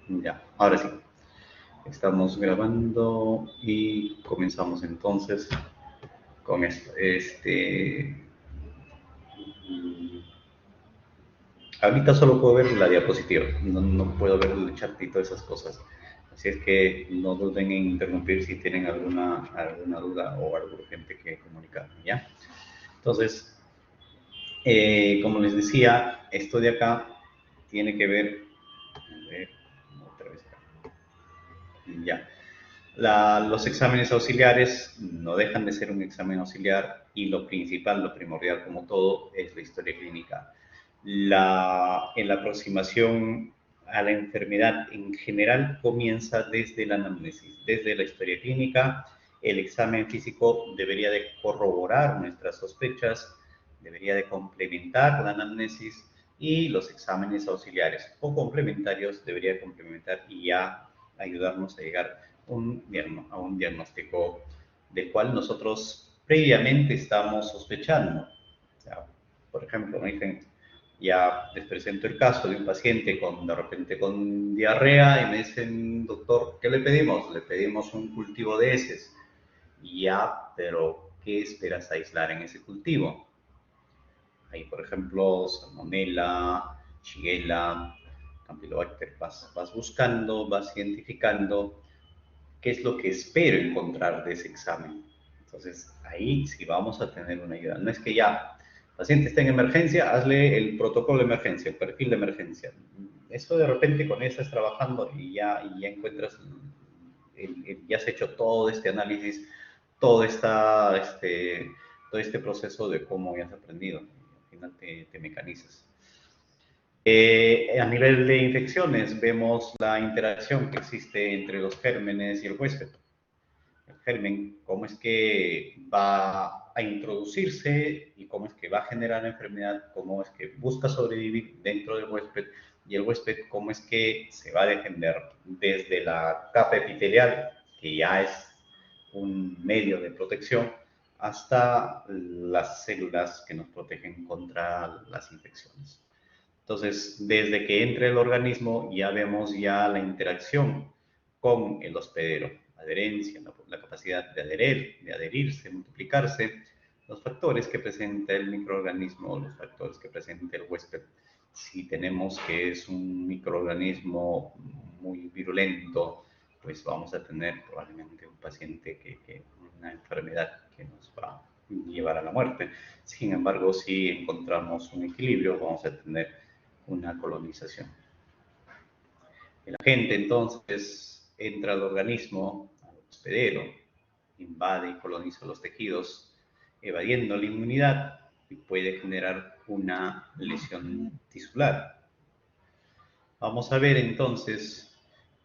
Ya, ahora sí. Estamos grabando y comenzamos entonces con esto. Ahorita solo puedo ver la diapositiva, no puedo ver el chat y todas esas cosas. Así es que no duden en interrumpir si tienen alguna duda o algo urgente que comunicar, ¿ya? Entonces, como les decía, esto de acá tiene que ver, a ver, otra vez acá, ya. Los exámenes auxiliares no dejan de ser un examen auxiliar y lo principal, lo primordial como todo, es la historia clínica. En la aproximación a la enfermedad en general comienza desde la anamnesis, desde la historia clínica. El examen físico debería de corroborar nuestras sospechas, debería de complementar la anamnesis y los exámenes auxiliares o complementarios debería complementar y ya ayudarnos a llegar a un diagnóstico del cual nosotros previamente estamos sospechando. O sea, por ejemplo, me dicen, ya les presento el caso de un paciente de repente con diarrea y me dicen, doctor, ¿qué le pedimos? Le pedimos un cultivo de heces. Ya, pero ¿qué esperas aislar en ese cultivo? Hay, por ejemplo, Salmonella, Shigella, Campylobacter. Vas buscando, vas identificando qué es lo que espero encontrar de ese examen. Entonces, ahí sí vamos a tener una ayuda. No es que ya, el paciente está en emergencia, hazle el protocolo de emergencia, el perfil de emergencia. Eso de repente con eso estás trabajando y ya encuentras, ya has hecho todo este análisis, todo, todo este proceso de cómo ya has aprendido. Al final te mecanizas. A nivel de infecciones, vemos la interacción que existe entre los gérmenes y el huésped. El germen, cómo es que va a introducirse y cómo es que va a generar la enfermedad, cómo es que busca sobrevivir dentro del huésped y el huésped cómo es que se va a defender desde la capa epitelial, que ya es un medio de protección, hasta las células que nos protegen contra las infecciones. Entonces, desde que entra el organismo ya vemos ya la interacción con el hospedero, la adherencia, la capacidad de adherirse, multiplicarse, los factores que presenta el microorganismo, los factores que presenta el huésped. Si tenemos que es un microorganismo muy virulento, pues vamos a tener probablemente un paciente una enfermedad que nos va a llevar a la muerte. Sin embargo, si encontramos un equilibrio, vamos a tener una colonización. El agente entonces entra al organismo, al hospedero, invade y coloniza los tejidos, evadiendo la inmunidad y puede generar una lesión tisular. Vamos a ver entonces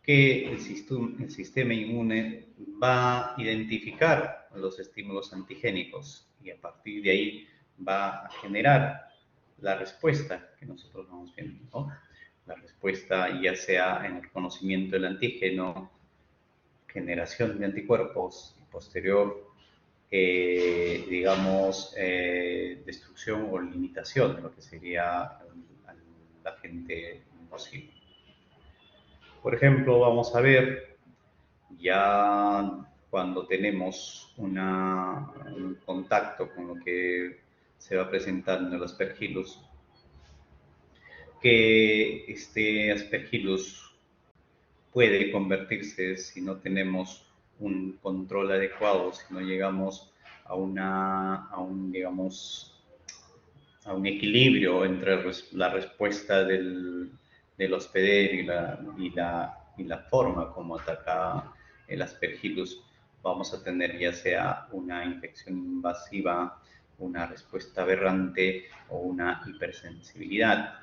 que el sistema inmune va a identificar los estímulos antigénicos y a partir de ahí va a generar la respuesta que nosotros vamos viendo, ¿no? La respuesta ya sea en el conocimiento del antígeno, generación de anticuerpos y posterior, digamos, destrucción o limitación de lo que sería el agente nocivo. Por ejemplo, vamos a ver ya cuando tenemos un contacto con lo que se va presentando en el aspergillus, que este aspergillus puede convertirse, si no tenemos un control adecuado, si no llegamos digamos, a un equilibrio entre la respuesta del hospedero y la forma como ataca el aspergillus, vamos a tener ya sea una infección invasiva, una respuesta aberrante o una hipersensibilidad.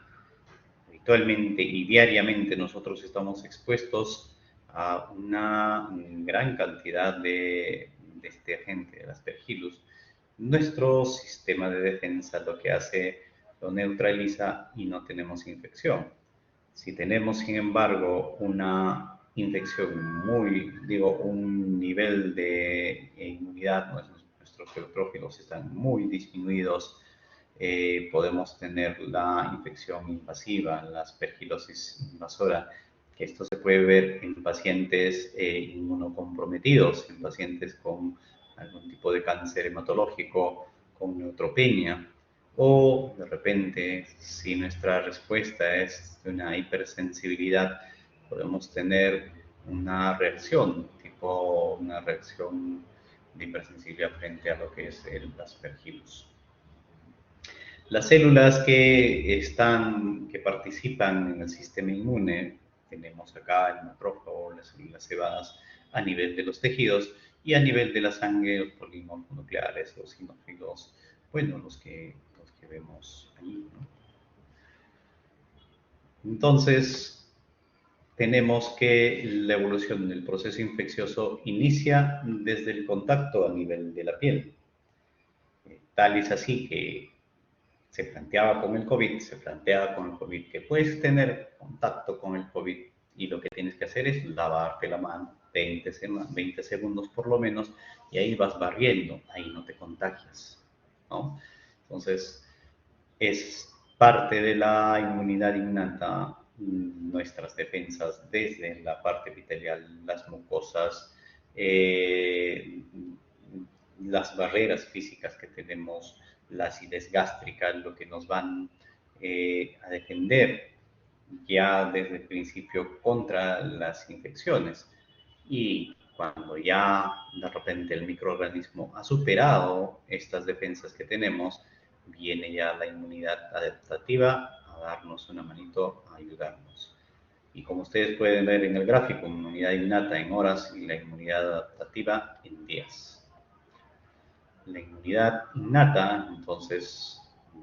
Habitualmente y diariamente nosotros estamos expuestos a una gran cantidad de este agente, el aspergillus. Nuestro sistema de defensa lo que hace, lo neutraliza y no tenemos infección. Si tenemos, sin embargo, una infección un nivel de inmunidad, nuestros eutrófilos están muy disminuidos, podemos tener la infección invasiva, la aspergilosis invasora, que esto se puede ver en pacientes inmunocomprometidos, en pacientes con algún tipo de cáncer hematológico, con neutropenia, o de repente, si nuestra respuesta es de una hipersensibilidad, podemos tener una reacción, tipo una reacción de hipersensibilidad frente a lo que es el Aspergillus. Las células que participan en el sistema inmune, tenemos acá el macrófago, las células cebadas a nivel de los tejidos y a nivel de la sangre, los polímeros nucleares, los sinófilos, bueno, los que vemos ahí, ¿no? Entonces, tenemos que la evolución del proceso infeccioso inicia desde el contacto a nivel de la piel. Tal es así que se planteaba con el COVID, se planteaba con el COVID que puedes tener contacto con el COVID y lo que tienes que hacer es lavarte la mano 20 segundos por lo menos y ahí vas barriendo, ahí no te contagias, ¿no? Entonces, es parte de la inmunidad innata, nuestras defensas desde la parte epitelial, las mucosas, las barreras físicas que tenemos, la acidez gástrica, lo que nos van a defender ya desde el principio contra las infecciones. Y cuando ya de repente el microorganismo ha superado estas defensas que tenemos, viene ya la inmunidad adaptativa a darnos una manito, a ayudarnos. Y como ustedes pueden ver en el gráfico, inmunidad innata en horas y la inmunidad adaptativa en días. La inmunidad innata, entonces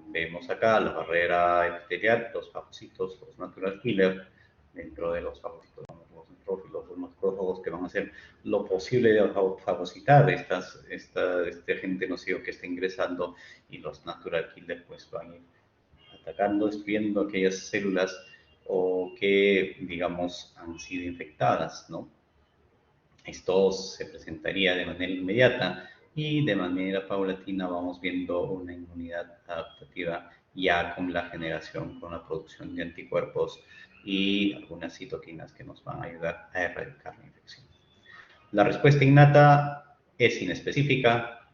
vemos acá la barrera epitelial, los fagocitos, los natural killer, dentro de los fagocitos, los neutrófilos, los macrófagos que van a hacer lo posible de fagocitar este agente nocivo que está ingresando y los natural killer pues van a ir atacando, destruyendo aquellas células o que, digamos, han sido infectadas, ¿no? Esto se presentaría de manera inmediata y de manera paulatina vamos viendo una inmunidad adaptativa ya con la generación, con la producción de anticuerpos y algunas citoquinas que nos van a ayudar a erradicar la infección. La respuesta innata es inespecífica,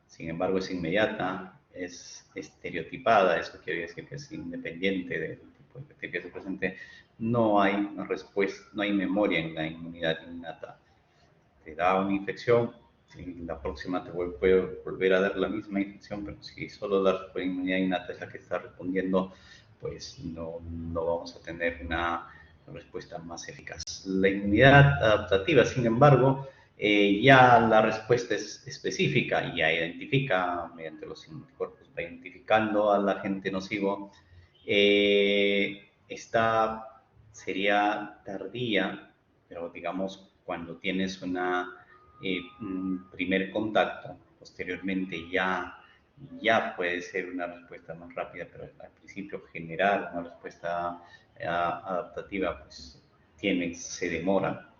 sin embargo es inmediata, es estereotipada, eso quiere decir que es independiente del tipo de infección que se presente. No hay respuesta, no hay memoria en la inmunidad innata. Te da una infección, y la próxima te puede volver a dar la misma infección, pero si solo la inmunidad innata es la que está respondiendo, pues no vamos a tener una respuesta más eficaz. La inmunidad adaptativa, sin embargo, ya la respuesta es específica y ya identifica, mediante los anticuerpos, va identificando al agente nocivo. Esta sería tardía, pero digamos cuando tienes un primer contacto, posteriormente ya puede ser una respuesta más rápida, pero al principio generar una respuesta adaptativa pues se demora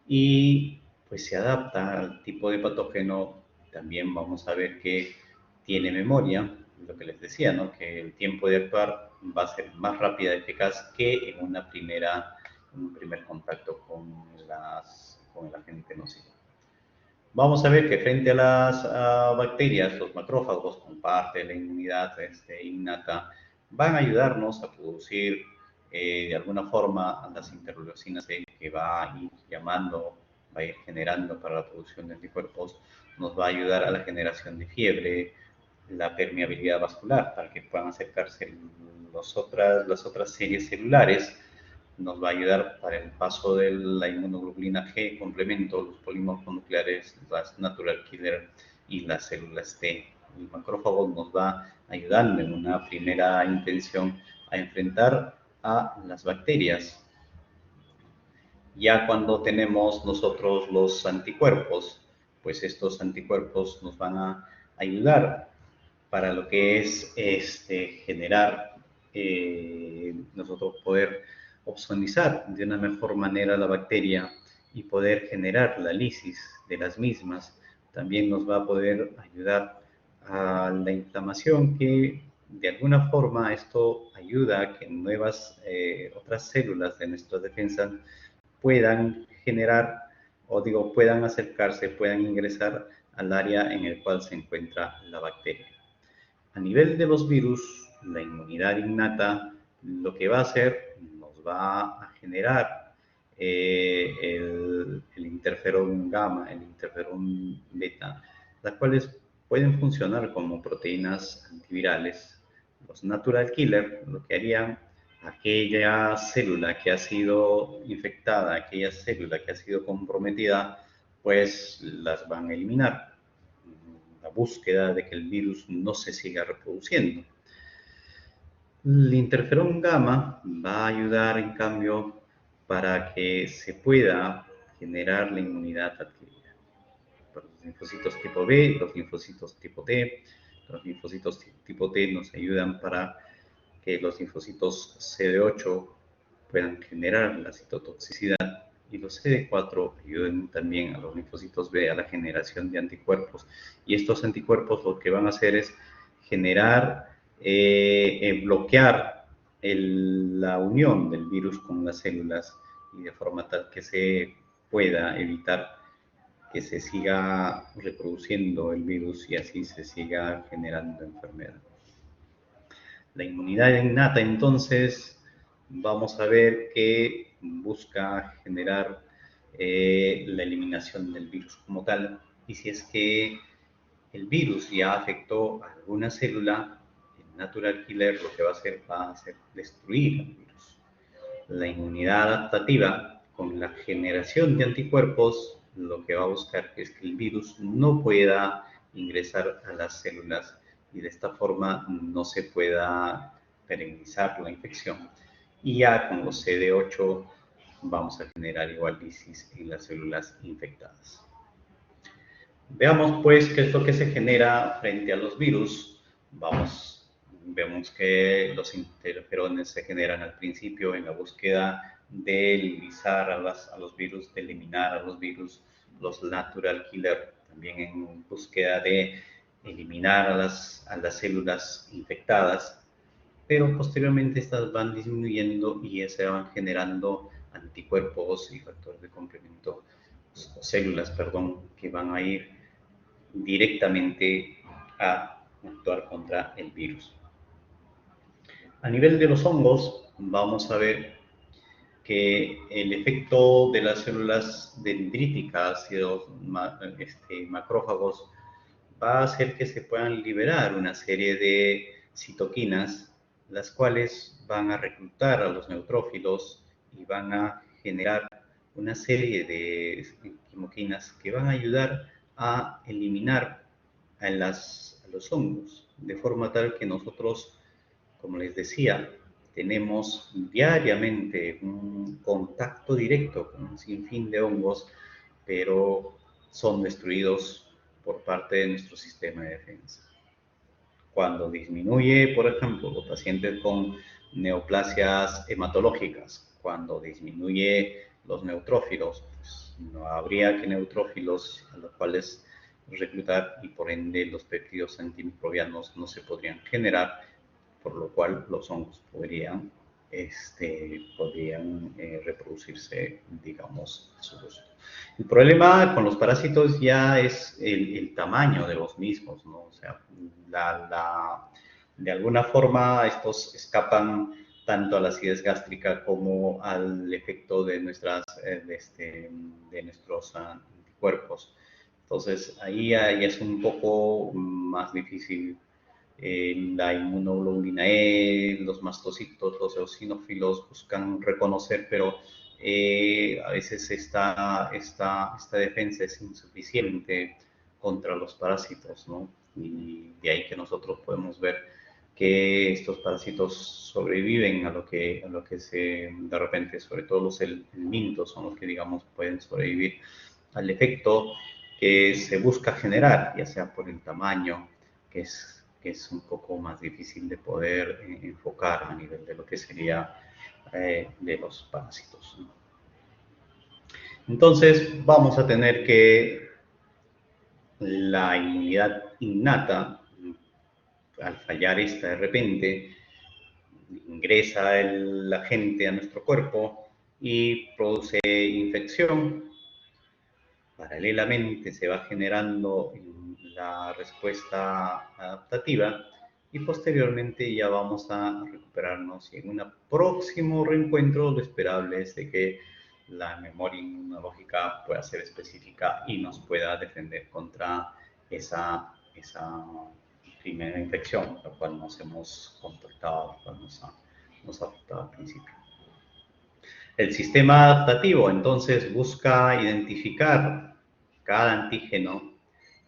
y pues se adapta al tipo de patógeno. También vamos a ver que tiene memoria, lo que les decía, ¿no? Que el tiempo de actuar va a ser más rápida y eficaz que en un primer contacto con el agente nocivo. Vamos a ver que frente a las bacterias, los macrófagos, con parte de la inmunidad innata, van a ayudarnos a producir de alguna forma las interleucinas que va a ir llamando, va a ir generando para la producción de anticuerpos, nos va a ayudar a la generación de fiebre, la permeabilidad vascular, para que puedan acercarse las otras series celulares, nos va a ayudar para el paso de la inmunoglobulina G, complemento, los polímeros nucleares, las natural killer y las células T. El macrófago nos va ayudando en una primera intención a enfrentar a las bacterias. Ya cuando tenemos nosotros los anticuerpos, pues estos anticuerpos nos van a ayudar para lo que es generar, nosotros poder opsonizar de una mejor manera la bacteria y poder generar la lisis de las mismas. También nos va a poder ayudar a la inflamación que de alguna forma esto ayuda a que nuevas, otras células de nuestras defensas puedan generar, o digo, puedan acercarse, puedan ingresar al área en el cual se encuentra la bacteria. A nivel de los virus, la inmunidad innata lo que va a hacer, nos va a generar el interferón gamma, el interferón beta, las cuales pueden funcionar como proteínas antivirales. Los natural killer lo que harían, aquella célula que ha sido infectada, aquella célula que ha sido comprometida, pues las van a eliminar. La búsqueda de que el virus no se siga reproduciendo. El interferón gamma va a ayudar, en cambio, para que se pueda generar la inmunidad adquirida. Por los linfocitos tipo B, los linfocitos tipo T. Los linfocitos tipo T nos ayudan para que los linfocitos CD8 puedan generar la citotoxicidad y los CD4 ayuden también a los linfocitos B a la generación de anticuerpos. Y estos anticuerpos lo que van a hacer es generar, bloquear la unión del virus con las células y de forma tal que se pueda evitar que se siga reproduciendo el virus y así se siga generando enfermedad. La inmunidad innata, entonces, vamos a ver que busca generar la eliminación del virus como tal. Y si es que el virus ya afectó a alguna célula, el natural killer lo que va a hacer destruir el virus. La inmunidad adaptativa, con la generación de anticuerpos, lo que va a buscar es que el virus no pueda ingresar a las células y de esta forma no se pueda perennizar la infección. Y ya con los CD8 vamos a generar igual lisis en las células infectadas. Veamos pues qué es lo que se genera frente a los virus. Vemos que los interferones se generan al principio en la búsqueda de lisar a los virus, de eliminar a los virus, los natural killer, también en búsqueda de eliminar a las células infectadas, pero posteriormente estas van disminuyendo y se van generando anticuerpos y factores de complemento, células, perdón, que van a ir directamente a actuar contra el virus. A nivel de los hongos, vamos a ver que el efecto de las células dendríticas y de los macrófagos va a hacer que se puedan liberar una serie de citoquinas, las cuales van a reclutar a los neutrófilos y van a generar una serie de quimoquinas que van a ayudar a eliminar a los hongos, de forma tal que nosotros, como les decía, tenemos diariamente un contacto directo con un sinfín de hongos, pero son destruidos por parte de nuestro sistema de defensa. Cuando disminuye, por ejemplo, los pacientes con neoplasias hematológicas, cuando disminuye los neutrófilos, pues no habría que neutrófilos a los cuales reclutar y por ende los péptidos antimicrobianos no se podrían generar, por lo cual los hongos podrían reproducirse, digamos, a su gusto. El problema con los parásitos ya es el tamaño de los mismos, ¿no? O sea, de alguna forma estos escapan tanto a la acidez gástrica como al efecto de nuestros anticuerpos. Entonces, ahí ya es un poco más difícil. La inmunoglobulina E, los mastocitos, los eosinófilos buscan reconocer, pero a veces esta defensa es insuficiente contra los parásitos, ¿no? Y de ahí que nosotros podemos ver que estos parásitos sobreviven a lo que de repente, sobre todo los helmintos son los que, digamos, pueden sobrevivir al efecto que se busca generar, ya sea por el tamaño, que es un poco más difícil de poder enfocar a nivel de lo que sería de los parásitos. Entonces vamos a tener que la inmunidad innata, al fallar esta de repente, ingresa el agente a nuestro cuerpo y produce infección. Paralelamente se va generando la respuesta adaptativa y posteriormente ya vamos a recuperarnos y en un próximo reencuentro lo esperable es de que la memoria inmunológica pueda ser específica y nos pueda defender contra esa primera infección, la cual nos hemos contactado, la cual nos ha afectado al principio. El sistema adaptativo entonces busca identificar cada antígeno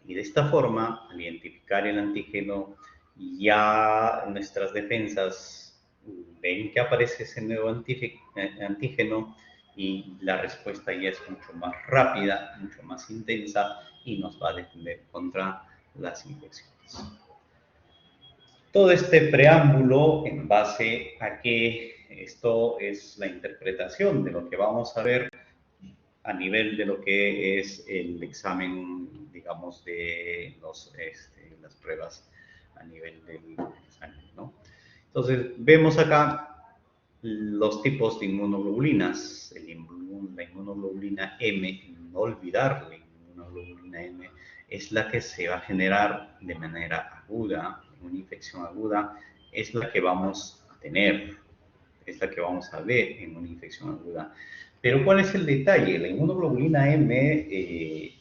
y de esta forma, al identificar el antígeno, ya nuestras defensas ven que aparece ese nuevo antígeno y la respuesta ya es mucho más rápida, mucho más intensa y nos va a defender contra las infecciones. Todo este preámbulo en base a que esto es la interpretación de lo que vamos a ver a nivel de lo que es el examen, digamos, de las pruebas a nivel del examen, ¿no? Entonces, vemos acá los tipos de inmunoglobulinas. La inmunoglobulina M, no olvidar, la inmunoglobulina M es la que se va a generar de manera aguda, una infección aguda, es la que vamos a tener, es la que vamos a ver en una infección aguda. Pero ¿cuál es el detalle? La inmunoglobulina M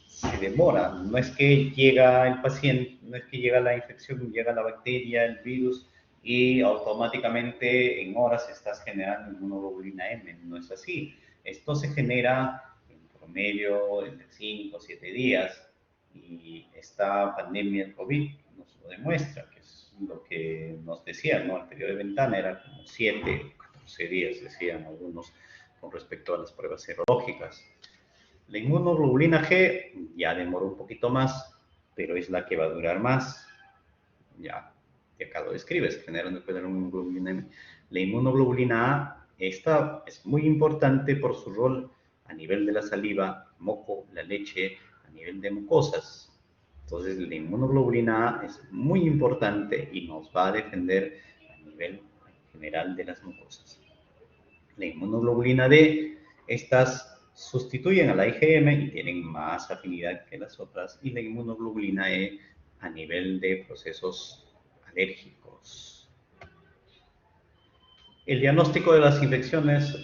se demora, no es que llega el paciente, no es que llega la infección, llega la bacteria, el virus y automáticamente en horas estás generando inmunoglobulina M, no es así. Esto se genera en promedio entre 5 o 7 días y esta pandemia del COVID nos lo demuestra, que es lo que nos decían, ¿no? El periodo de ventana era como 7, 14 días, decían algunos, con respecto a las pruebas serológicas. La inmunoglobulina G ya demora un poquito más, pero es la que va a durar más. Ya acá lo describes, generando después de la inmunoglobulina M. La inmunoglobulina A, esta es muy importante por su rol a nivel de la saliva, moco, la leche, a nivel de mucosas. Entonces, la inmunoglobulina A es muy importante y nos va a defender a nivel general de las mucosas. La inmunoglobulina D, estas sustituyen a la IgM y tienen más afinidad que las otras, y la inmunoglobulina E a nivel de procesos alérgicos. El diagnóstico de las infecciones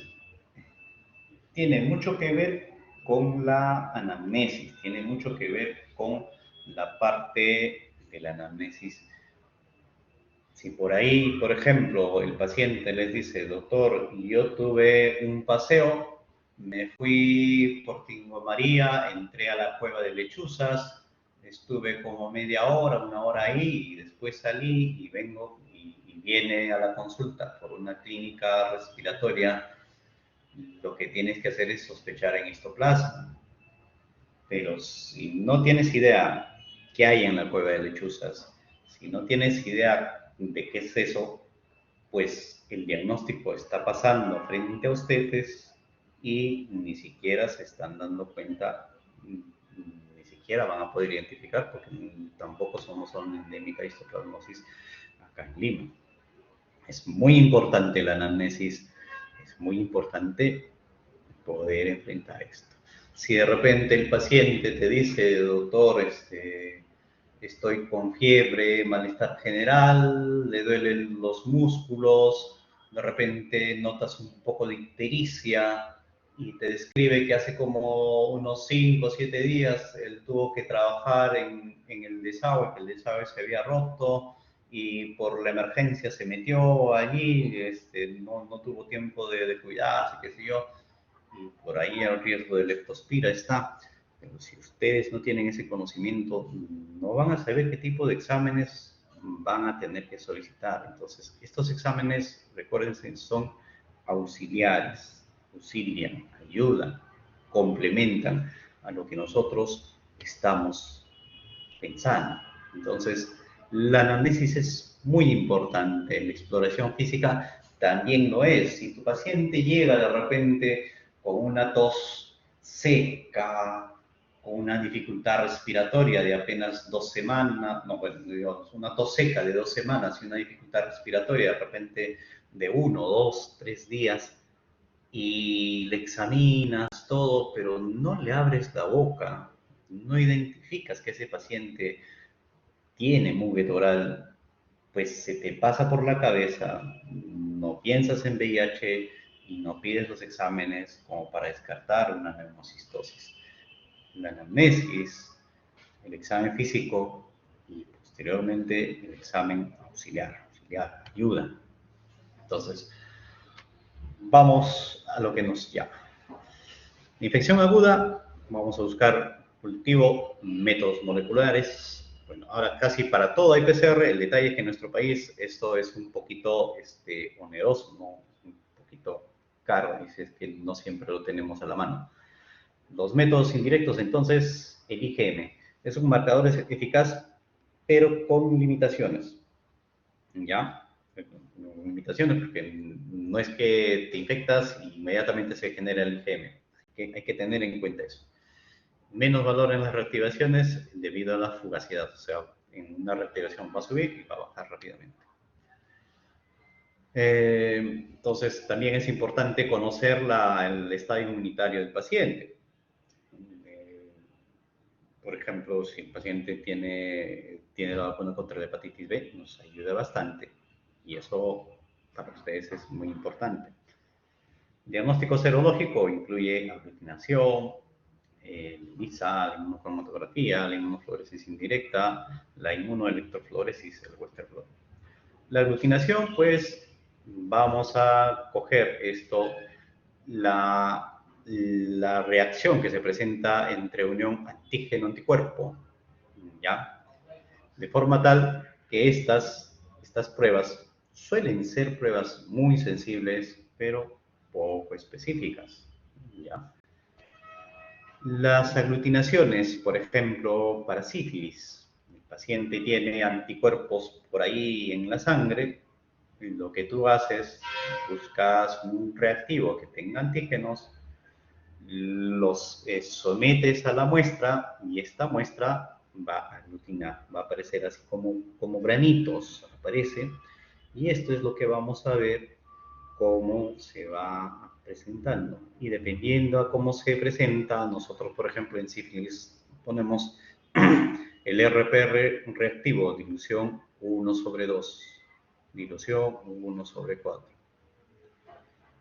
tiene mucho que ver con la anamnesis, tiene mucho que ver con la parte de la anamnesis. Si por ahí, por ejemplo, el paciente les dice, doctor, yo tuve un paseo, me fui por Tingo María, entré a la cueva de lechuzas, estuve como media hora, una hora ahí, y después salí y vengo y viene a la consulta por una clínica respiratoria, lo que tienes que hacer es sospechar en histoplasma. Pero si no tienes idea qué hay en la cueva de lechuzas, si no tienes idea de qué es eso, pues el diagnóstico está pasando frente a ustedes y ni siquiera se están dando cuenta, ni siquiera van a poder identificar, porque tampoco somos una endémica histoplasmosis acá en Lima. Es muy importante la anamnesis, es muy importante poder enfrentar esto. Si de repente el paciente te dice, doctor, estoy con fiebre, malestar general, le duelen los músculos, de repente notas un poco de ictericia y te describe que hace como unos 5 o 7 días él tuvo que trabajar en el desagüe, que el desagüe se había roto y por la emergencia se metió allí, no tuvo tiempo de cuidarse, qué sé yo, y por ahí el riesgo de leptospira está. Pero si ustedes no tienen ese conocimiento, no van a saber qué tipo de exámenes van a tener que solicitar. Entonces, estos exámenes, recuérdense, son auxiliares, auxilian, ayudan, complementan a lo que nosotros estamos pensando. Entonces, la anamnesis es muy importante, la exploración física también lo es. Si tu paciente llega de repente con una tos seca, con una dificultad respiratoria de apenas 2 semanas, no, bueno, digamos, una tos seca de 2 semanas y una dificultad respiratoria de repente de 1, 2, 3 días, y le examinas todo, pero no le abres la boca, no identificas que ese paciente tiene muguet oral, pues se te pasa por la cabeza, no piensas en VIH y no pides los exámenes como para descartar una neumocistosis. La anamnesis, el examen físico y posteriormente el examen auxiliar, ayuda. Entonces, vamos a lo que nos llama. Infección aguda, vamos a buscar cultivo, métodos moleculares. Bueno, ahora casi para todo hay PCR. El detalle es que en nuestro país esto es un poquito oneroso, ¿no? Un poquito caro, y es que no siempre lo tenemos a la mano. Los métodos indirectos, entonces, el IgM. Es un marcador eficaz, pero con limitaciones. ¿Ya? Limitaciones, porque no es que te infectas y inmediatamente se genera el IgM. Hay que tener en cuenta eso. Menos valor en las reactivaciones debido a la fugacidad, o sea, en una reactivación va a subir y va a bajar rápidamente. Entonces, también es importante conocer el estado inmunitario del paciente. Por ejemplo, si el paciente tiene la vacuna contra la hepatitis B, nos ayuda bastante y eso para ustedes es muy importante. Diagnóstico serológico incluye aglutinación, ELISA, la inmunocromatografía, la inmunofluorescencia indirecta, la inmunoelectrofluorescencia, el Western blot. La aglutinación, pues, vamos a coger la reacción que se presenta entre unión antígeno-anticuerpo, ¿ya? De forma tal que estas pruebas suelen ser pruebas muy sensibles, pero poco específicas, ¿ya? Las aglutinaciones, por ejemplo, para sífilis, el paciente tiene anticuerpos por ahí en la sangre, lo que tú haces, buscas un reactivo que tenga antígenos, los sometes a la muestra y esta muestra va a aglutinar, va a aparecer así como granitos, aparece, y esto es lo que vamos a ver cómo se va presentando. Y dependiendo a cómo se presenta, nosotros, por ejemplo, en sífilis ponemos el RPR reactivo, dilución 1/2, dilución 1/4.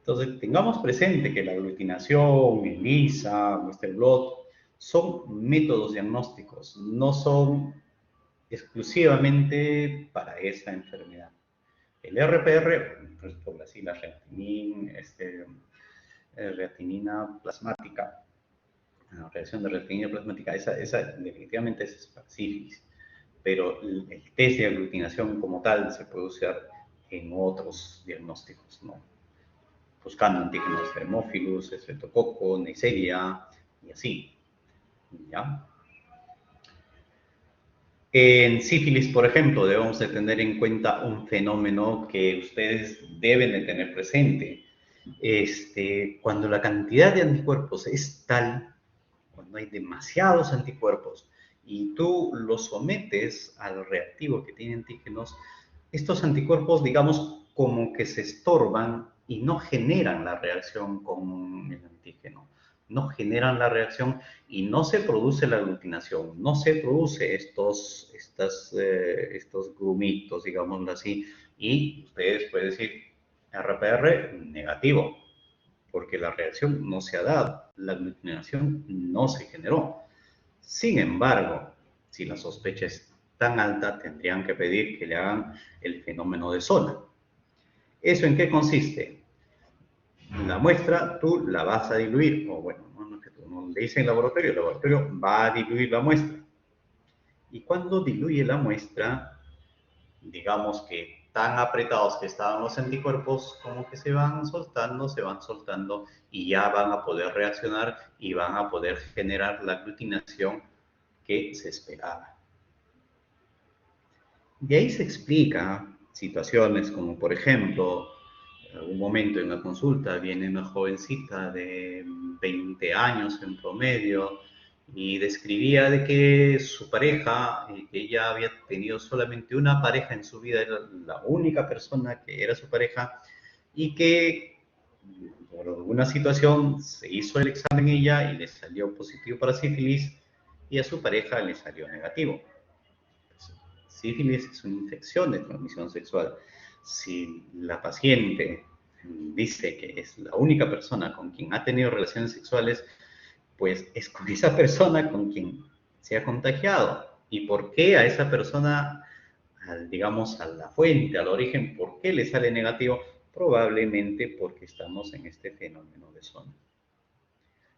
Entonces, tengamos presente que la aglutinación, ELISA, Western blot, son métodos diagnósticos, no son exclusivamente para esa enfermedad. El RPR, pues por las siglas reactinina plasmática, la reacción de reactinina plasmática, esa definitivamente es para sífilis, pero el test de aglutinación como tal se puede usar en otros diagnósticos, ¿no? Buscando antígenos de Haemophilus, Streptococo, Neisseria y así, ¿ya? En sífilis, por ejemplo, debemos de tener en cuenta un fenómeno que ustedes deben de tener presente. Cuando la cantidad de anticuerpos es tal, cuando hay demasiados anticuerpos y tú los sometes al reactivo que tiene antígenos, estos anticuerpos, digamos, como que se estorban y no generan la reacción con el antígeno. No generan la reacción y no se produce la aglutinación, no se produce estos grumitos, digámoslo así, y ustedes pueden decir RPR negativo, porque la reacción no se ha dado, la aglutinación no se generó. Sin embargo, si la sospecha es tan alta, tendrían que pedir que le hagan el fenómeno de zona. ¿Eso en qué consiste? La muestra tú la vas a diluir, o bueno, no que tú no le dice el laboratorio va a diluir la muestra. Y cuando diluye la muestra, digamos que tan apretados que estaban los anticuerpos, como que se van soltando y ya van a poder reaccionar y van a poder generar la aglutinación que se esperaba. De ahí se explica situaciones como, por ejemplo, en algún momento en la consulta viene una jovencita de 20 años en promedio y describía de que su pareja, que ella había tenido solamente una pareja en su vida, era la única persona que era su pareja, y que por alguna situación se hizo el examen ella y le salió positivo para sífilis, y a su pareja le salió negativo. Sífilis es una infección de transmisión sexual. Si la paciente dice que es la única persona con quien ha tenido relaciones sexuales, pues es con esa persona con quien se ha contagiado. ¿Y por qué a esa persona, digamos, a la fuente, al origen, por qué le sale negativo? Probablemente porque estamos en este fenómeno de zona.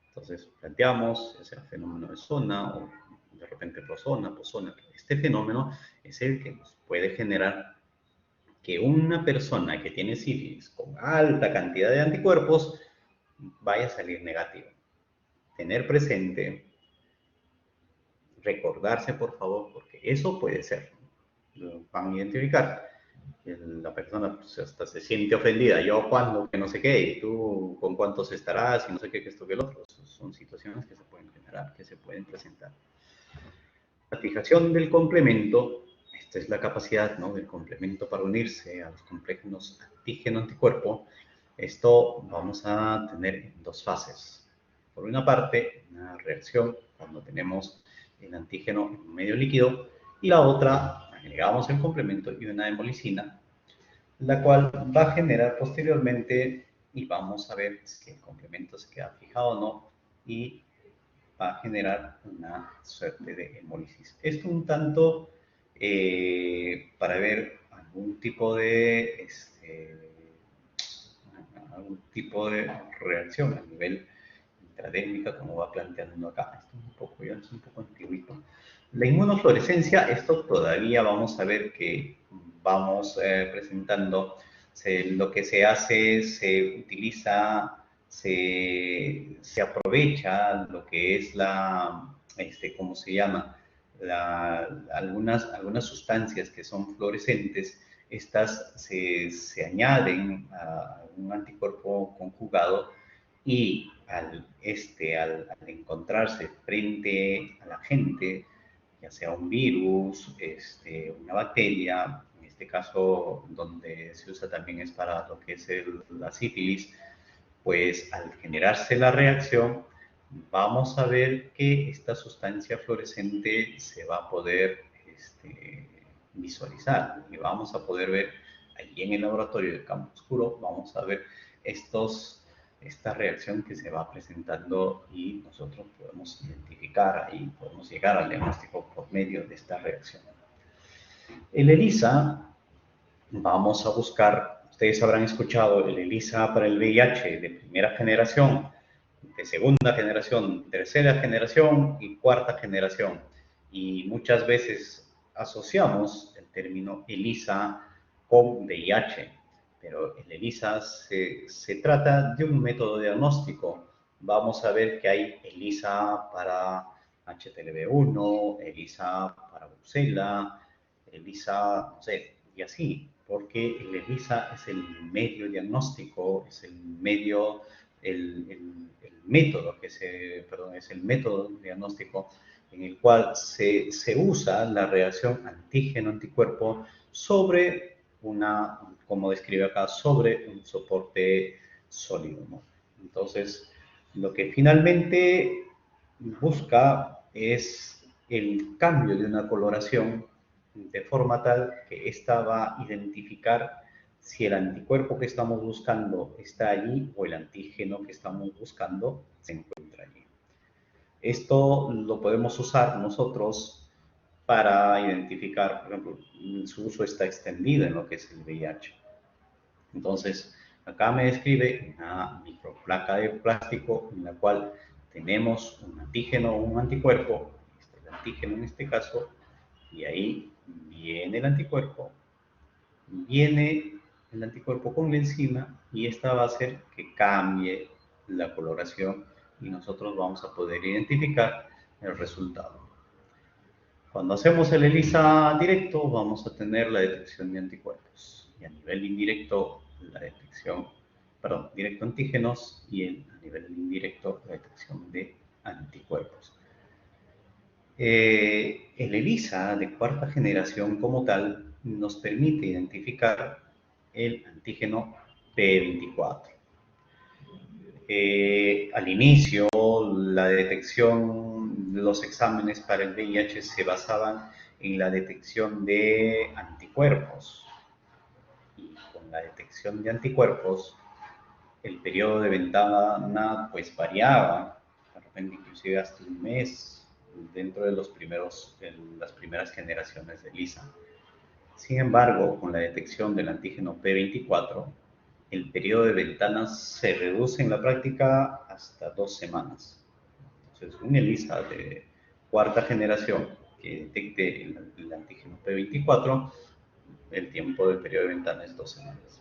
Entonces planteamos ese fenómeno de zona o de repente prosona, posona. Este fenómeno es el que nos puede generar que una persona que tiene sífilis con alta cantidad de anticuerpos vaya a salir negativo. Tener presente, recordarse por favor, porque eso puede ser. Lo van a identificar. La persona pues, hasta se siente ofendida. Yo cuando, que no sé qué, y tú con cuántos estarás, y no sé qué, que esto, que el otro. Son situaciones que se pueden generar, que se pueden presentar. La fijación del complemento, esta es la capacidad, ¿no?, del complemento para unirse a los complejos antígeno-anticuerpo. Esto vamos a tener en dos fases. Por una parte, una reacción cuando tenemos el antígeno en medio líquido, y la otra, agregamos el complemento y una hemolicina, la cual va a generar posteriormente, y vamos a ver si el complemento se queda fijado o no, y va a generar una suerte de hemólisis. Esto un tanto para ver algún tipo de reacción a nivel intradérmica, como va planteando acá. Esto es un poco antiguito. La inmunofluorescencia, esto todavía vamos a ver que vamos presentando. Lo que se hace, se utiliza, se aprovecha lo que es ¿cómo se llama? Algunas sustancias que son fluorescentes. Estas se añaden a un anticuerpo conjugado, y al encontrarse frente a la gente, ya sea un virus, una bacteria, en este caso donde se usa también es para lo que es la sífilis, pues al generarse la reacción, vamos a ver que esta sustancia fluorescente se va a poder visualizar, y vamos a poder ver allí en el laboratorio de campo oscuro, vamos a ver esta reacción que se va presentando, y nosotros podemos identificar ahí, podemos llegar al diagnóstico por medio de esta reacción. El ELISA, vamos a buscar, ustedes habrán escuchado el ELISA para el VIH de primera generación, de segunda generación, tercera generación y cuarta generación. Y muchas veces asociamos el término ELISA con VIH, pero el ELISA se trata de un método diagnóstico. Vamos a ver que hay ELISA para HTLV1, ELISA para Brucela, ELISA, no sé, y así, porque el ELISA es el medio diagnóstico, es el medio, el método es el método diagnóstico en el cual se usa la reacción antígeno-anticuerpo sobre como describe acá, sobre un soporte sólido, ¿no? Entonces, lo que finalmente busca es el cambio de una coloración de forma tal que ésta va a identificar si el anticuerpo que estamos buscando está allí o el antígeno que estamos buscando se encuentra allí. Esto lo podemos usar nosotros para identificar, por ejemplo, su uso está extendido en lo que es el VIH. Entonces, acá me describe una microplaca de plástico en la cual tenemos un antígeno o un anticuerpo, el antígeno en este caso, y ahí viene el anticuerpo, viene el anticuerpo con la enzima, y esta va a hacer que cambie la coloración, y nosotros vamos a poder identificar el resultado. Cuando hacemos el ELISA directo, vamos a tener la detección de anticuerpos, y a nivel indirecto la detección, directo antígenos, y a nivel indirecto la detección de anticuerpos. El ELISA de cuarta generación como tal nos permite identificar el antígeno P24. Al inicio, la detección de los exámenes para el VIH se basaban en la detección de anticuerpos. Y con la detección de anticuerpos, el periodo de ventana pues variaba, de repente inclusive hasta un mes dentro de las primeras generaciones de ELISA. Sin embargo, con la detección del antígeno P24, el periodo de ventanas se reduce en la práctica hasta 2 semanas. Entonces, un ELISA de cuarta generación que detecte el antígeno P24, el tiempo del periodo de ventana es 2 semanas.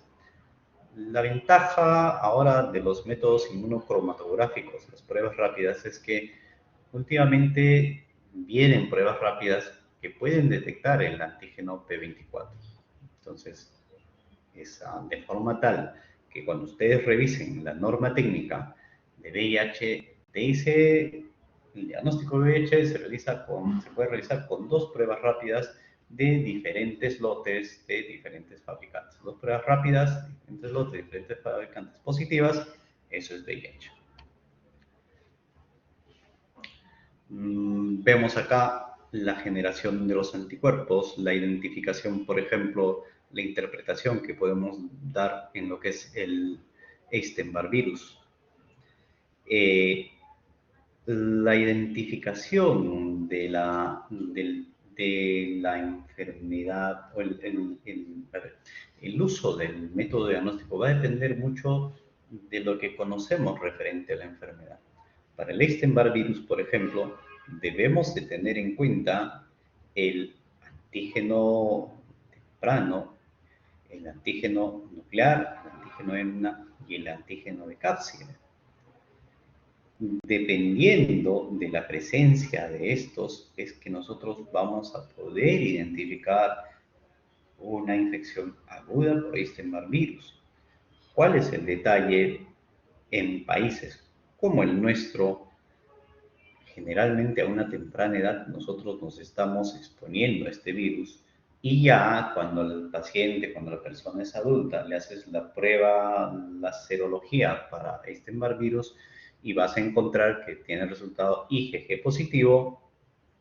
La ventaja ahora de los métodos inmunocromatográficos, las pruebas rápidas, es que últimamente vienen pruebas rápidas que pueden detectar el antígeno P24. Entonces, es de forma tal que cuando ustedes revisen la norma técnica de VIH, te dice el diagnóstico de VIH se puede realizar con 2 pruebas rápidas de diferentes lotes de diferentes fabricantes. 2 pruebas rápidas, diferentes lotes de diferentes fabricantes positivas, eso es VIH. Vemos acá la generación de los anticuerpos, la identificación, por ejemplo, la interpretación que podemos dar en lo que es el Epstein-Barr virus. La identificación de la enfermedad o el uso del método de diagnóstico va a depender mucho de lo que conocemos referente a la enfermedad. Para el Epstein-Barr virus, por ejemplo, debemos de tener en cuenta el antígeno temprano, el antígeno nuclear, el antígeno EMNA y el antígeno de cápside. Dependiendo de la presencia de estos, es que nosotros vamos a poder identificar una infección aguda por Epstein-Barr virus. ¿Cuál es el detalle? En países como el nuestro, generalmente a una temprana edad nosotros nos estamos exponiendo a este virus y ya cuando el paciente, cuando la persona es adulta, le haces la prueba, la serología para Epstein-Barr virus y vas a encontrar que tiene el resultado IgG positivo,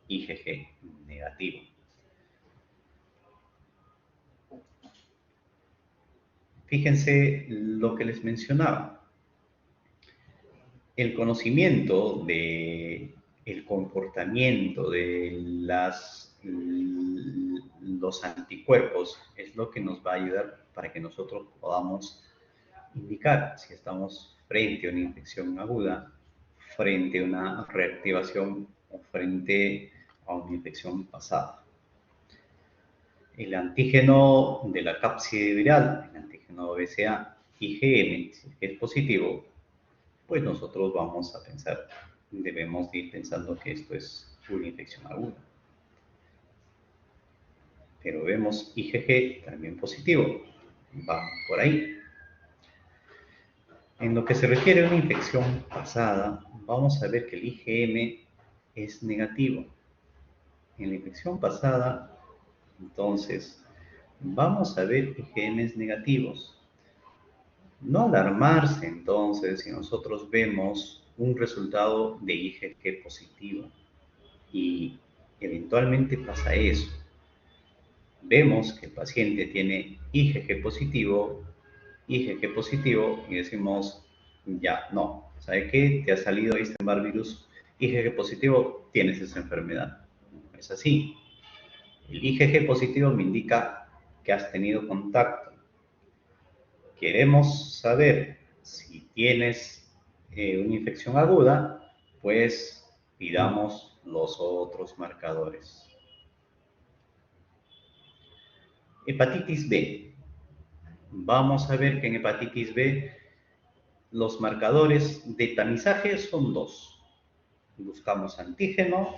IgG negativo. Fíjense lo que les mencionaba. El conocimiento de el comportamiento de los anticuerpos es lo que nos va a ayudar para que nosotros podamos indicar si estamos frente a una infección aguda, frente a una reactivación o frente a una infección pasada. El antígeno de la cápside viral, el antígeno BCA, IgM, si es positivo, pues nosotros vamos a pensar, debemos ir pensando que esto es una infección aguda. Pero vemos IgG también positivo, va por ahí. En lo que se refiere a una infección pasada, vamos a ver que el IgM es negativo. En la infección pasada, entonces, vamos a ver IgMs negativos. No alarmarse entonces si nosotros vemos un resultado de IgG positivo y eventualmente pasa eso. Vemos que el paciente tiene IgG positivo y decimos, ya, no, ¿sabe qué? Te ha salido Epstein-Barr virus IgG positivo, tienes esa enfermedad. No es así. El IgG positivo me indica que has tenido contacto. Queremos saber si tienes una infección aguda, pues pidamos los otros marcadores. Hepatitis B. Vamos a ver que en hepatitis B los marcadores de tamizaje son 2. Buscamos antígeno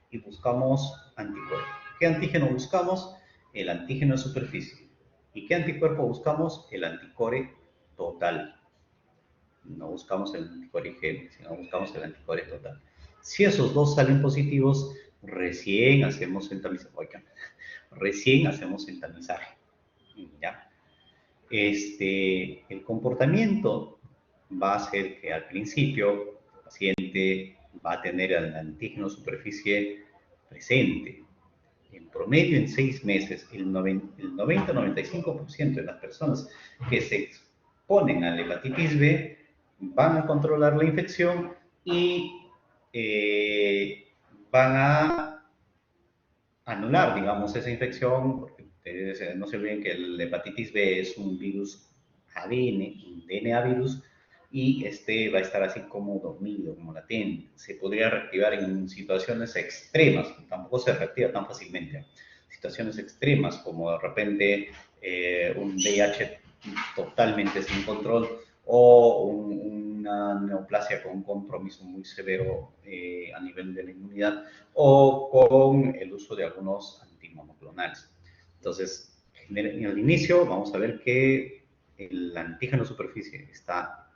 y buscamos anticuerpo. ¿Qué antígeno buscamos? El antígeno de superficie. ¿Y qué anticuerpo buscamos? El anticore total. No buscamos el anticore IgM, sino buscamos el anticore total. Si esos dos salen positivos, recién hacemos el tamizaje. Oigan, recién hacemos el tamizaje. ¿Ya? El comportamiento va a ser que al principio el paciente va a tener el antígeno superficie presente. En promedio, en 6 meses, el 90-95% de las personas que se exponen a la hepatitis B van a controlar la infección y van a anular, digamos, esa infección, porque ustedes no se olviden que la hepatitis B es un virus ADN, un DNA virus, y va a estar así como dormido, como latente. Se podría reactivar en situaciones extremas, tampoco se reactiva tan fácilmente. Situaciones extremas, como de repente un VIH totalmente sin control o una neoplasia con un compromiso muy severo a nivel de la inmunidad o con el uso de algunos antimonoclonales. Entonces, en el inicio vamos a ver que el antígeno superficie está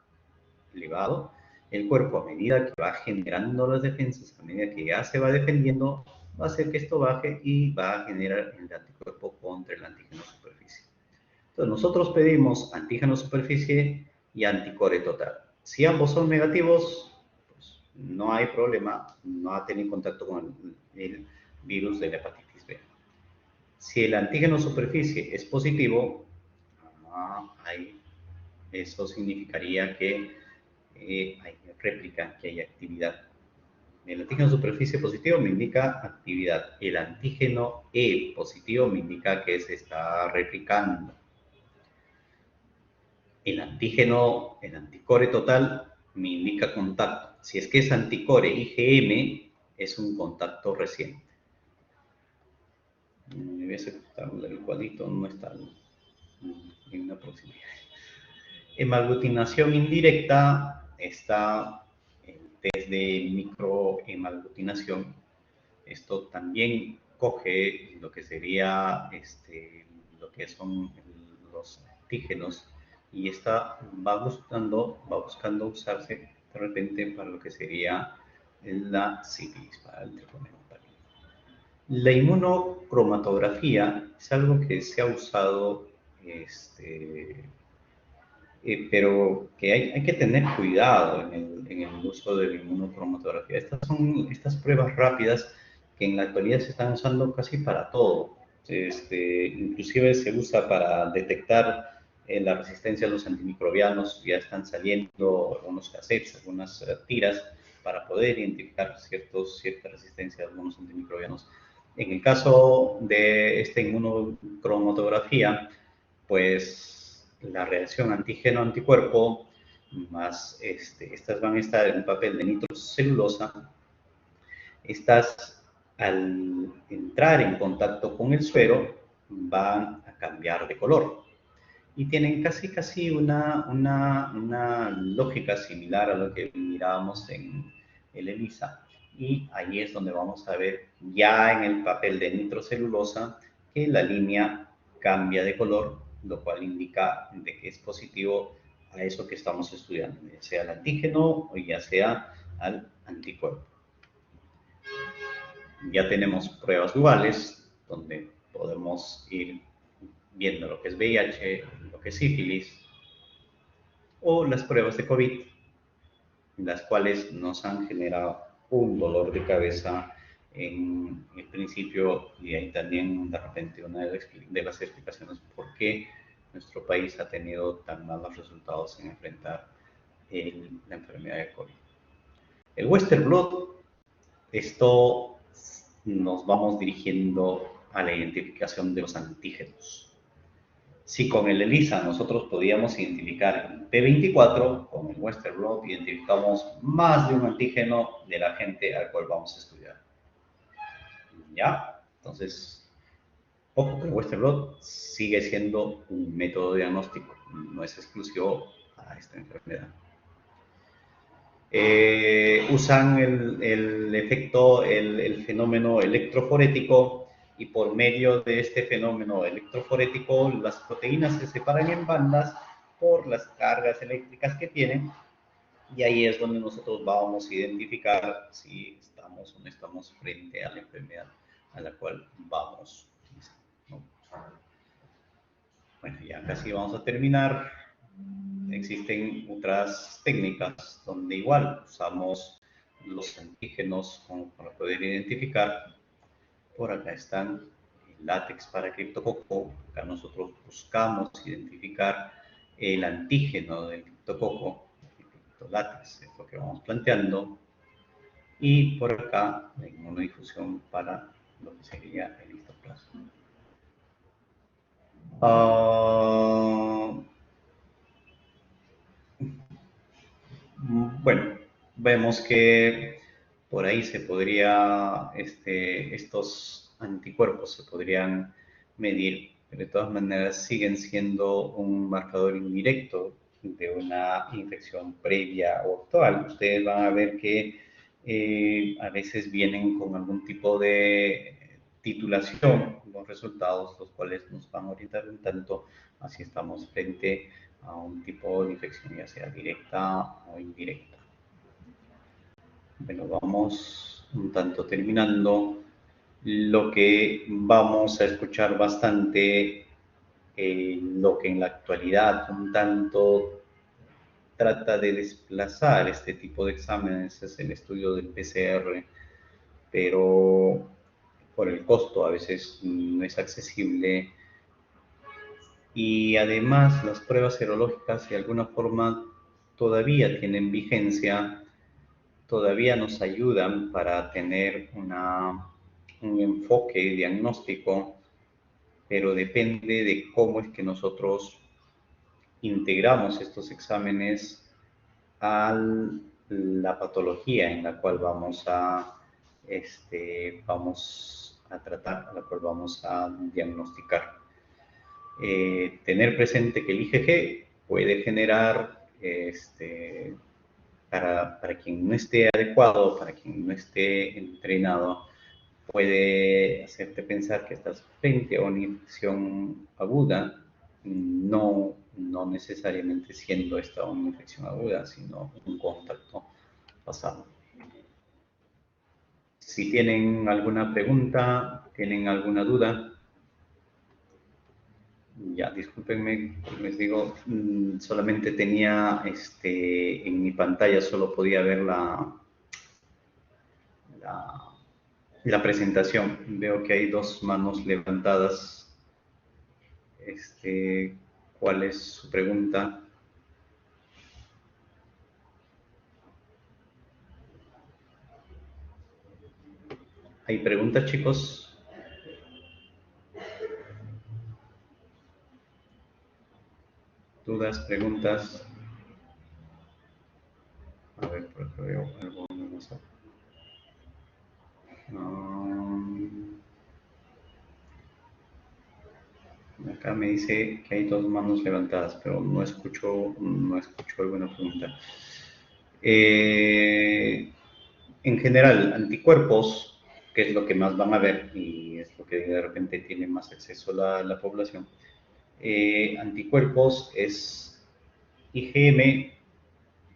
elevado. El cuerpo, a medida que va generando las defensas, a medida que ya se va defendiendo, va a hacer que esto baje y va a generar el anticuerpo contra el antígeno superficie. Entonces, nosotros pedimos antígeno superficie y anticore total. Si ambos son negativos, pues no hay problema, no ha tenido contacto con el virus de la hepatitis B. Si el antígeno superficie es positivo, eso significaría que hay réplica, que hay actividad. El antígeno superficie positivo me indica actividad. El antígeno E positivo me indica que se está replicando. El antígeno, el anticore total, me indica contacto. Si es que es anticore IgM, es un contacto reciente. Me voy a aceptar el cuadrito, no está en una proximidad. Hemaglutinación indirecta está el test de microhemaglutinación. Esto también coge lo que sería lo que son los antígenos y va buscando usarse de repente para lo que sería la sífilis, para el triconeumatoide. La inmunocromatografía es algo que se ha usado, pero que hay que tener cuidado en el uso de la inmunocromatografía. Estas pruebas rápidas que en la actualidad se están usando casi para todo. Inclusive se usa para detectar la resistencia a los antimicrobianos. Ya están saliendo algunos cassettes, algunas tiras para poder identificar cierta resistencia a algunos antimicrobianos. En el caso de esta inmunocromatografía, pues la reacción antígeno-anticuerpo, más estas van a estar en un papel de nitrocelulosa. Estas, al entrar en contacto con el suero, van a cambiar de color. Y tienen casi una lógica similar a lo que mirábamos en el ELISA. Y ahí es donde vamos a ver ya en el papel de nitrocelulosa que la línea cambia de color, lo cual indica de que es positivo a eso que estamos estudiando, ya sea al antígeno o ya sea al anticuerpo. Ya tenemos pruebas duales donde podemos ir viendo lo que es VIH, lo que es sífilis, o las pruebas de COVID, las cuales nos han generado un dolor de cabeza en el principio, y ahí también de repente una de las explicaciones por qué nuestro país ha tenido tan malos resultados en enfrentar la enfermedad de COVID. El Western Blot, esto nos vamos dirigiendo a la identificación de los antígenos. Si con el ELISA nosotros podíamos identificar el P24, con el Western Blot identificamos más de un antígeno de la gente al cual vamos a estudiar. ¿Ya? Entonces, ojo que el Western Blot sigue siendo un método diagnóstico, no es exclusivo a esta enfermedad. Usan el fenómeno electroforético, y por medio de este fenómeno electroforético las proteínas se separan en bandas por las cargas eléctricas que tienen Y ahí es donde nosotros vamos a identificar si estamos o no estamos frente a la enfermedad a la cual vamos, ¿no? Bueno, ya casi vamos a terminar. Existen otras técnicas donde igual usamos los antígenos para poder identificar. Por acá están el látex para criptococo. Acá nosotros buscamos identificar el antígeno del criptococo, el criptolátex, es lo que vamos planteando. Y por acá la inmunodifusión para lo que sería el histoplasma. Bueno, vemos que por ahí se podría, estos anticuerpos se podrían medir, pero de todas maneras siguen siendo un marcador indirecto de una infección previa o actual. Ustedes van a ver que a veces vienen con algún tipo de titulación los resultados, los cuales nos van a orientar un tanto así estamos frente a un tipo de infección, ya sea directa o indirecta. Bueno, vamos un tanto terminando. Lo que vamos a escuchar bastante, lo que en la actualidad un tanto trata de desplazar este tipo de exámenes es el estudio del PCR, pero por el costo a veces no es accesible y además las pruebas serológicas de alguna forma todavía tienen vigencia, todavía nos ayudan para tener un enfoque diagnóstico, pero depende de cómo es que nosotros integramos estos exámenes a la patología en la cual vamos a tratar, a la cual vamos a diagnosticar. Tener presente que el IgG puede generar, para quien no esté adecuado, para quien no esté entrenado, puede hacerte pensar que estás frente a una infección aguda, no necesariamente siendo esta una infección aguda, sino un contacto pasado. Si tienen alguna pregunta, tienen alguna duda, ya, discúlpenme, les digo, solamente tenía, en mi pantalla solo podía ver la, la presentación. Veo que hay dos manos levantadas. ¿Cuál es su pregunta? ¿Hay preguntas, chicos? ¿Dudas, preguntas? A ver, por acá veo algo en WhatsApp. Acá me dice que hay dos manos levantadas, pero no escucho alguna pregunta. En general, anticuerpos, que es lo que más van a ver y es lo que de repente tiene más acceso la población. Anticuerpos es IgM,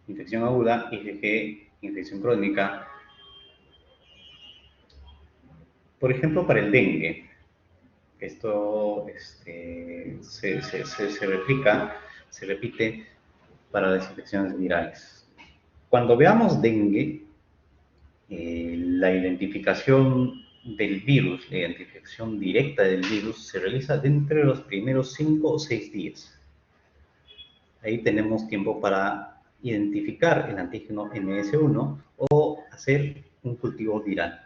infección aguda, IgG, infección crónica. Por ejemplo, para el dengue, esto se repite para las infecciones virales. Cuando veamos dengue, la identificación del virus, la identificación directa del virus, se realiza dentro de los primeros 5 o 6 días. Ahí tenemos tiempo para identificar el antígeno MS1 o hacer un cultivo viral.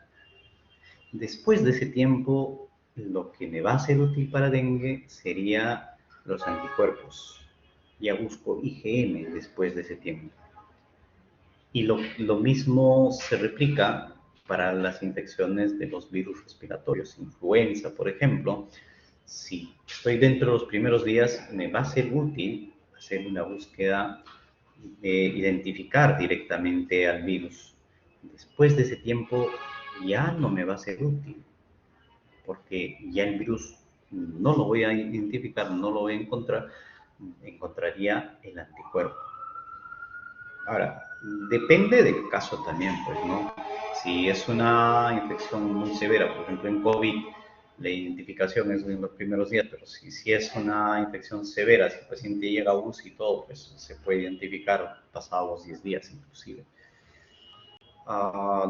Después de ese tiempo, lo que me va a ser útil para dengue sería los anticuerpos. Ya busco IgM después de ese tiempo. Y lo mismo se replica para las infecciones de los virus respiratorios, influenza, por ejemplo. Si estoy dentro de los primeros días, me va a ser útil hacer una búsqueda de identificar directamente al virus. Después de ese tiempo, ya no me va a ser útil, porque ya el virus no lo voy a identificar, no lo voy a encontrar, encontraría el anticuerpo. Ahora, Depende del caso también, pues, ¿no? Si es una infección muy severa, por ejemplo, en COVID, la identificación es en los primeros días, pero si es una infección severa, si el paciente llega a UCI y todo, pues se puede identificar pasados 10 días inclusive.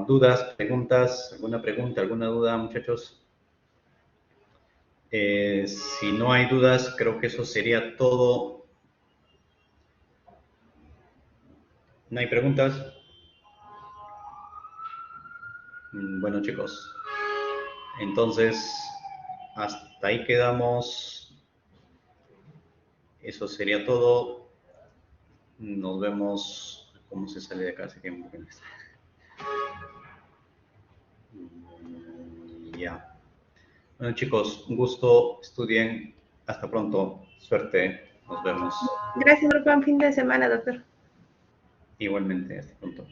¿Dudas, preguntas? ¿Alguna pregunta, alguna duda, muchachos? Si no hay dudas, creo que eso sería todo. ¿No hay preguntas? Bueno, chicos, entonces hasta ahí quedamos. Eso sería todo. Nos vemos. ¿Cómo se sale de acá? Ya. Bueno, chicos, un gusto. Estudien. Hasta pronto. Suerte. Nos vemos. Gracias, buen fin de semana, doctor. Igualmente, hasta pronto.